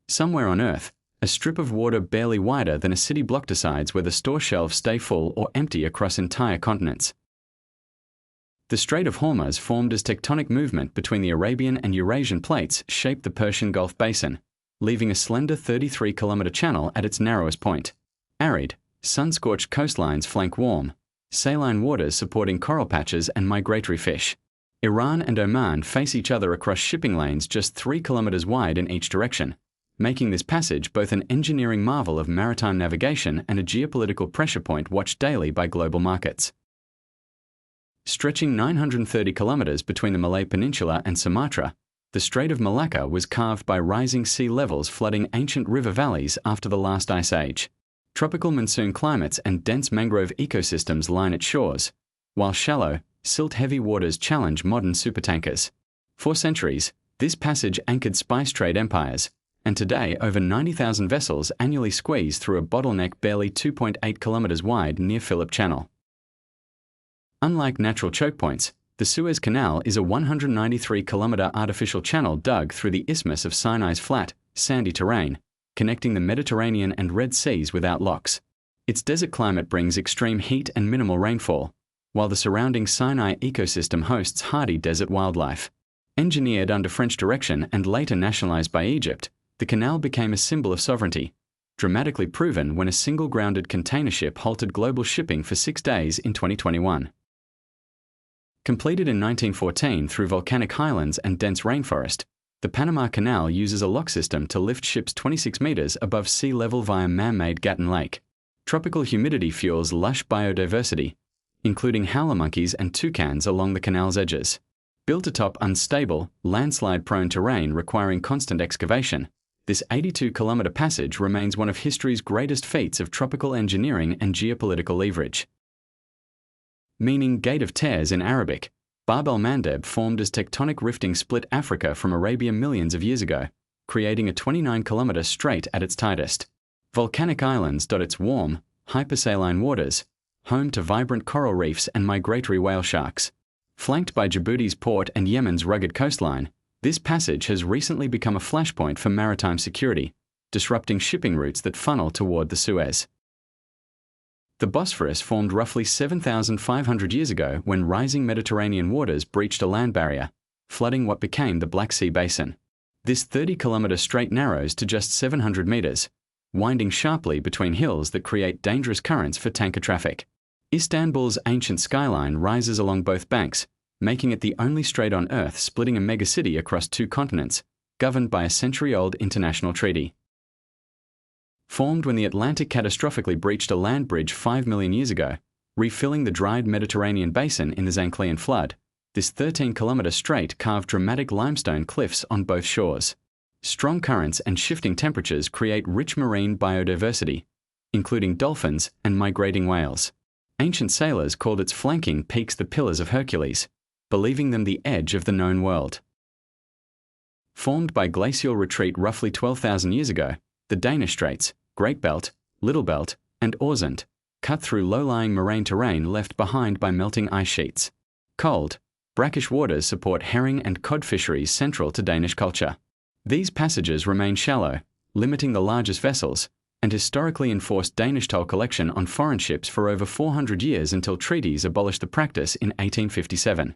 Somewhere on Earth, a strip of water barely wider than a city block decides whether store shelves stay full or empty across entire continents. The Strait of Hormuz, formed as tectonic movement between the Arabian and Eurasian plates, shaped the Persian Gulf basin, leaving a slender 33-kilometer channel at its narrowest point. Arid, sun-scorched coastlines flank warm, saline waters supporting coral patches and migratory fish. Iran and Oman face each other across shipping lanes just 3 kilometers wide in each direction, making this passage both an engineering marvel of maritime navigation and a geopolitical pressure point watched daily by global markets. Stretching 930 kilometers between the Malay Peninsula and Sumatra, the Strait of Malacca was carved by rising sea levels flooding ancient river valleys after the last ice age. Tropical monsoon climates and dense mangrove ecosystems line its shores, while shallow, silt-heavy waters challenge modern supertankers. For centuries, this passage anchored spice trade empires, and today over 90,000 vessels annually squeeze through a bottleneck barely 2.8 kilometers wide near Phillip Channel. Unlike natural chokepoints, the Suez Canal is a 193-kilometer artificial channel dug through the Isthmus of Sinai's flat, sandy terrain, connecting the Mediterranean and Red Seas without locks. Its desert climate brings extreme heat and minimal rainfall, while the surrounding Sinai ecosystem hosts hardy desert wildlife. Engineered under French direction and later nationalized by Egypt, the canal became a symbol of sovereignty, dramatically proven when a single grounded container ship halted global shipping for 6 days in 2021. Completed in 1914 through volcanic highlands and dense rainforest, the Panama Canal uses a lock system to lift ships 26 meters above sea level via man-made Gatun Lake. Tropical humidity fuels lush biodiversity, including howler monkeys and toucans along the canal's edges. Built atop unstable, landslide-prone terrain requiring constant excavation, this 82-kilometer passage remains one of history's greatest feats of tropical engineering and geopolitical leverage. Meaning Gate of Tears in Arabic, Bab-el-Mandeb formed as tectonic rifting split Africa from Arabia millions of years ago, creating a 29-kilometer strait at its tightest. Volcanic islands dot its warm, hypersaline waters, home to vibrant coral reefs and migratory whale sharks. Flanked by Djibouti's port and Yemen's rugged coastline, this passage has recently become a flashpoint for maritime security, disrupting shipping routes that funnel toward the Suez. The Bosphorus formed roughly 7,500 years ago when rising Mediterranean waters breached a land barrier, flooding what became the Black Sea basin. This 30-kilometer strait narrows to just 700 meters, winding sharply between hills that create dangerous currents for tanker traffic. Istanbul's ancient skyline rises along both banks, making it the only strait on Earth splitting a megacity across 2 continents, governed by a century-old international treaty. Formed when the Atlantic catastrophically breached a land bridge 5 million years ago, refilling the dried Mediterranean basin in the Zanclean flood, this 13-kilometer strait carved dramatic limestone cliffs on both shores. Strong currents and shifting temperatures create rich marine biodiversity, including dolphins and migrating whales. Ancient sailors called its flanking peaks the Pillars of Hercules, believing them the edge of the known world. Formed by glacial retreat roughly 12,000 years ago, the Danish Straits, Great Belt, Little Belt, and Øresund cut through low-lying moraine terrain left behind by melting ice sheets. Cold, brackish waters support herring and cod fisheries central to Danish culture. These passages remain shallow, limiting the largest vessels, and historically enforced Danish toll collection on foreign ships for over 400 years until treaties abolished the practice in 1857.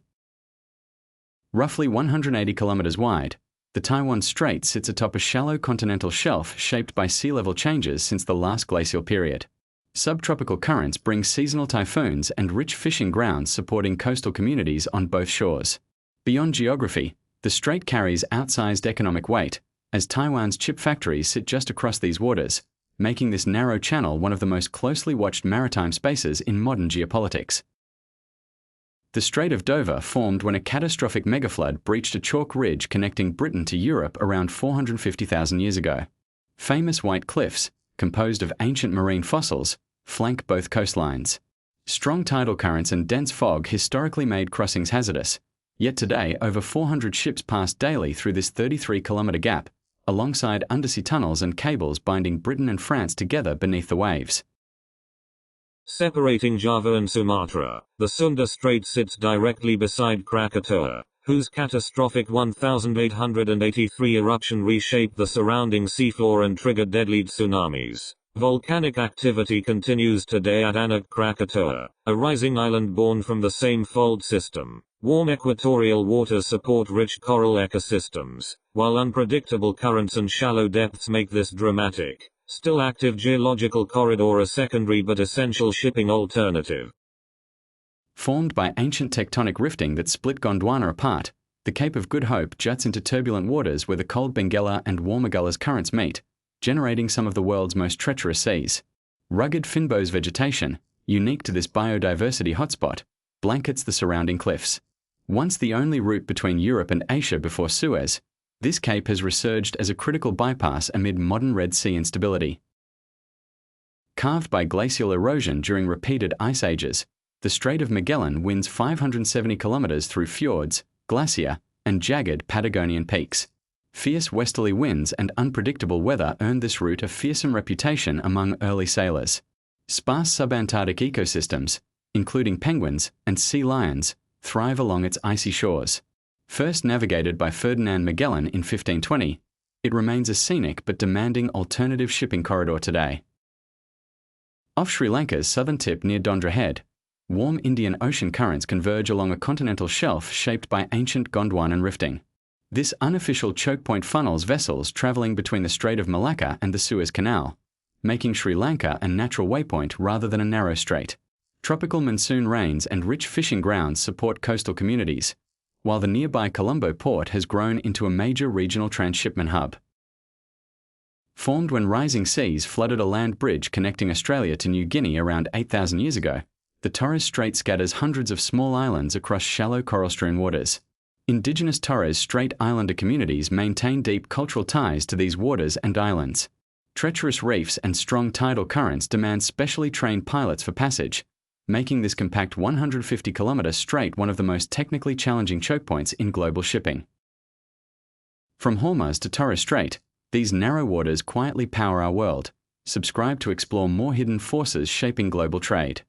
Roughly 180 kilometers wide, the Taiwan Strait sits atop a shallow continental shelf shaped by sea level changes since the last glacial period. Subtropical currents bring seasonal typhoons and rich fishing grounds supporting coastal communities on both shores. Beyond geography, the strait carries outsized economic weight, as Taiwan's chip factories sit just across these waters, making this narrow channel one of the most closely watched maritime spaces in modern geopolitics. The Strait of Dover formed when a catastrophic megaflood breached a chalk ridge connecting Britain to Europe around 450,000 years ago. Famous white cliffs, composed of ancient marine fossils, flank both coastlines. Strong tidal currents and dense fog historically made crossings hazardous, yet today over 400 ships pass daily through this 33-kilometer gap, alongside undersea tunnels and cables binding Britain and France together beneath the waves. Separating Java and Sumatra, the Sunda Strait sits directly beside Krakatoa, whose catastrophic 1,883 eruption reshaped the surrounding seafloor and triggered deadly tsunamis. Volcanic activity continues today at Anak Krakatoa, a rising island born from the same fault system. Warm equatorial waters support rich coral ecosystems, while unpredictable currents and shallow depths make this dramatic, still active geological corridor a secondary but essential shipping alternative. Formed by ancient tectonic rifting that split Gondwana apart, the Cape of Good Hope juts into turbulent waters where the cold Benguela and Warmagulla's currents meet, generating some of the world's most treacherous seas. Rugged fynbos vegetation, unique to this biodiversity hotspot, blankets the surrounding cliffs. Once the only route between Europe and Asia before Suez, this cape has resurged as a critical bypass amid modern Red Sea instability. Carved by glacial erosion during repeated ice ages, the Strait of Magellan winds 570 kilometers through fjords, glacier, and jagged Patagonian peaks. Fierce westerly winds and unpredictable weather earned this route a fearsome reputation among early sailors. Sparse subantarctic ecosystems, including penguins and sea lions, thrive along its icy shores. First navigated by Ferdinand Magellan in 1520, it remains a scenic but demanding alternative shipping corridor today. Off Sri Lanka's southern tip near Dondra Head, warm Indian Ocean currents converge along a continental shelf shaped by ancient Gondwanan rifting. This unofficial choke point funnels vessels traveling between the Strait of Malacca and the Suez Canal, making Sri Lanka a natural waypoint rather than a narrow strait. Tropical monsoon rains and rich fishing grounds support coastal communities, while the nearby Colombo port has grown into a major regional transshipment hub. Formed when rising seas flooded a land bridge connecting Australia to New Guinea around 8,000 years ago, the Torres Strait scatters hundreds of small islands across shallow coral-strewn waters. Indigenous Torres Strait Islander communities maintain deep cultural ties to these waters and islands. Treacherous reefs and strong tidal currents demand specially trained pilots for passage, making this compact 150-kilometer strait one of the most technically challenging choke points in global shipping. From Hormuz to Torres Strait, these narrow waters quietly power our world. Subscribe to explore more hidden forces shaping global trade.